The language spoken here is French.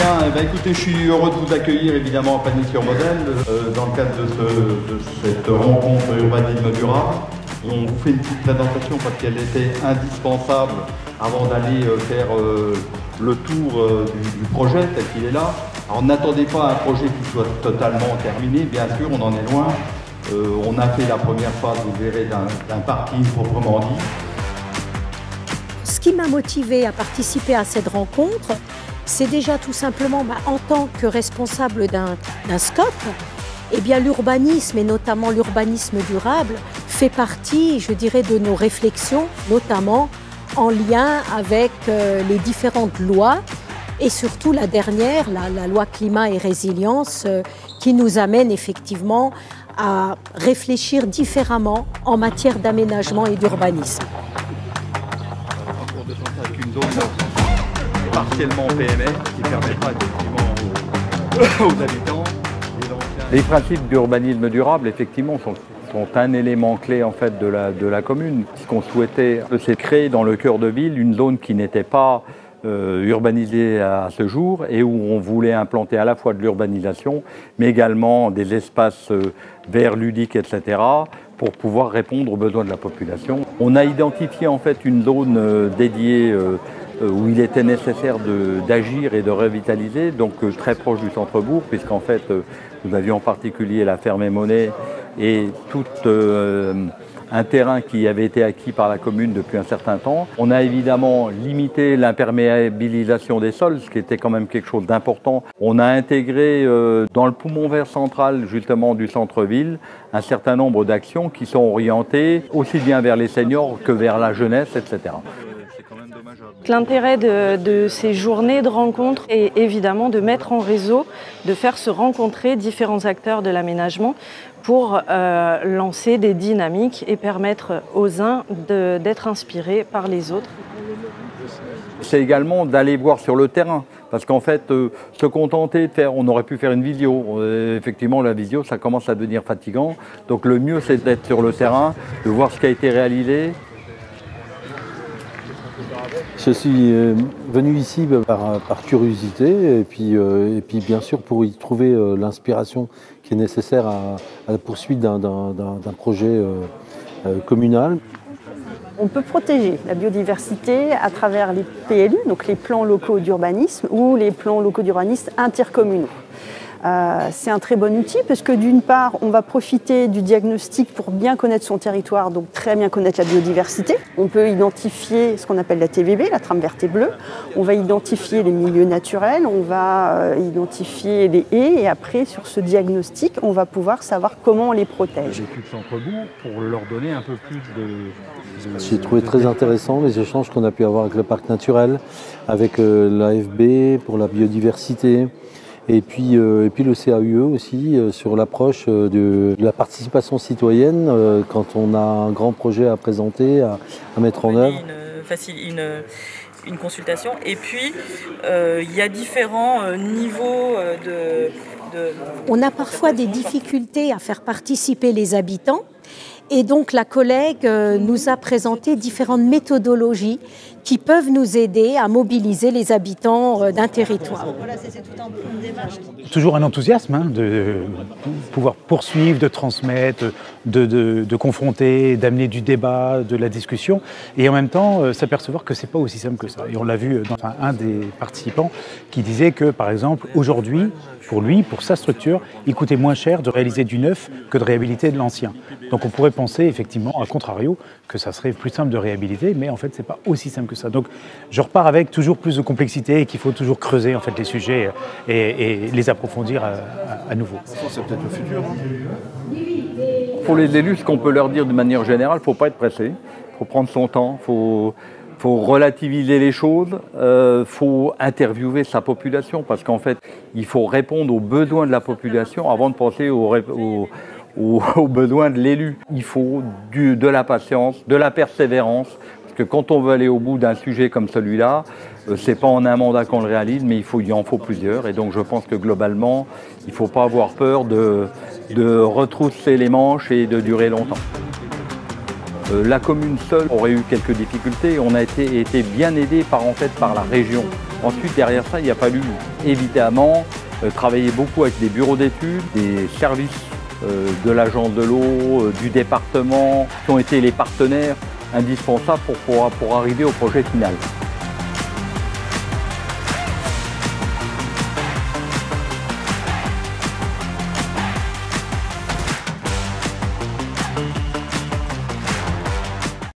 Bien, écoutez, je suis heureux de vous accueillir évidemment à Pagny-sur-Modène dans le cadre de cette rencontre urbanisme durable. On vous fait une petite présentation parce qu'elle était indispensable avant d'aller faire le tour du projet tel qu'il est là. Alors n'attendez pas un projet qui soit totalement terminé, bien sûr, on en est loin. On a fait la première phase, vous verrez, d'un parking proprement dit. Ce qui m'a motivé à participer à cette rencontre, c'est déjà tout simplement, en tant que responsable d'un SCOP, eh bien l'urbanisme, et notamment l'urbanisme durable, fait partie, je dirais, de nos réflexions, notamment en lien avec les différentes lois, et surtout la dernière, la loi climat et résilience, qui nous amène effectivement à réfléchir différemment en matière d'aménagement et d'urbanisme. Avec une zone partiellement PMR qui permettra effectivement aux habitants. Les principes d'urbanisme durable, effectivement, sont un élément clé en fait de la commune. Ce qu'on souhaitait, c'est créer dans le cœur de ville une zone qui n'était pas urbanisée à ce jour et où on voulait implanter à la fois de l'urbanisation, mais également des espaces verts, ludiques, etc., pour pouvoir répondre aux besoins de la population. On a identifié en fait une zone dédiée où il était nécessaire d'agir et de revitaliser, donc très proche du centre-bourg, puisqu'en fait nous avions en particulier la ferme et monnaie et tout un terrain qui avait été acquis par la commune depuis un certain temps. On a évidemment limité l'imperméabilisation des sols, ce qui était quand même quelque chose d'important. On a intégré dans le poumon vert central justement du centre-ville un certain nombre d'actions qui sont orientées aussi bien vers les seniors que vers la jeunesse, etc. L'intérêt de ces journées de rencontres est évidemment de mettre en réseau, de faire se rencontrer différents acteurs de l'aménagement pour lancer des dynamiques et permettre aux uns d'être inspirés par les autres. C'est également d'aller voir sur le terrain, parce qu'en fait, se contenter de faire, on aurait pu faire une visio. Effectivement, la visio, ça commence à devenir fatigant. Donc le mieux, c'est d'être sur le terrain, de voir ce qui a été réalisé. Je suis venu ici par curiosité et puis bien sûr pour y trouver l'inspiration qui est nécessaire à la poursuite d'un projet communal. On peut protéger la biodiversité à travers les PLU, donc les plans locaux d'urbanisme ou les plans locaux d'urbanisme intercommunaux. C'est un très bon outil parce que d'une part, on va profiter du diagnostic pour bien connaître son territoire, donc très bien connaître la biodiversité. On peut identifier ce qu'on appelle la TVB, la trame verte et bleue. On va identifier les milieux naturels, on va identifier les haies et après, sur ce diagnostic, on va pouvoir savoir comment on les protège. J'ai pu le centre-bourg pour leur donner un peu plus de... J'ai trouvé très intéressant les échanges qu'on a pu avoir avec le parc naturel, avec l'AFB pour la biodiversité. Et puis le CAUE aussi sur l'approche de la participation citoyenne quand on a un grand projet à présenter, à mettre en œuvre. Une consultation. Et puis, il y a différents niveaux On a parfois des difficultés à faire participer les habitants. Et donc la collègue nous a présenté différentes méthodologies qui peuvent nous aider à mobiliser les habitants d'un territoire. Toujours un enthousiasme de pouvoir poursuivre, de transmettre, de confronter, d'amener du débat, de la discussion, et en même temps s'apercevoir que c'est pas aussi simple que ça. Et on l'a vu dans un des participants qui disait que, par exemple, aujourd'hui, pour lui, pour sa structure, il coûtait moins cher de réaliser du neuf que de réhabiliter de l'ancien. Donc on pourrait penser effectivement, à contrario, que ça serait plus simple de réhabiliter, mais en fait c'est pas aussi simple que ça. Donc je repars avec toujours plus de complexité et qu'il faut toujours creuser en fait les sujets et les approfondir à nouveau. C'est peut-être le futur. Pour les élus, ce qu'on peut leur dire de manière générale, il ne faut pas être pressé, il faut prendre son temps, il faut relativiser les choses, faut interviewer sa population parce qu'en fait, il faut répondre aux besoins de la population avant de penser aux besoins de l'élu. Il faut de la patience, de la persévérance, parce que quand on veut aller au bout d'un sujet comme celui-là, c'est pas en un mandat qu'on le réalise, mais il en faut plusieurs. Et donc je pense que globalement, il ne faut pas avoir peur de retrousser les manches et de durer longtemps. La commune seule aurait eu quelques difficultés. On a été bien aidé par la région. Ensuite, derrière ça, il a fallu évidemment travailler beaucoup avec des bureaux d'études, des services de l'agence de l'eau, du département, qui ont été les partenaires indispensables pour arriver au projet final.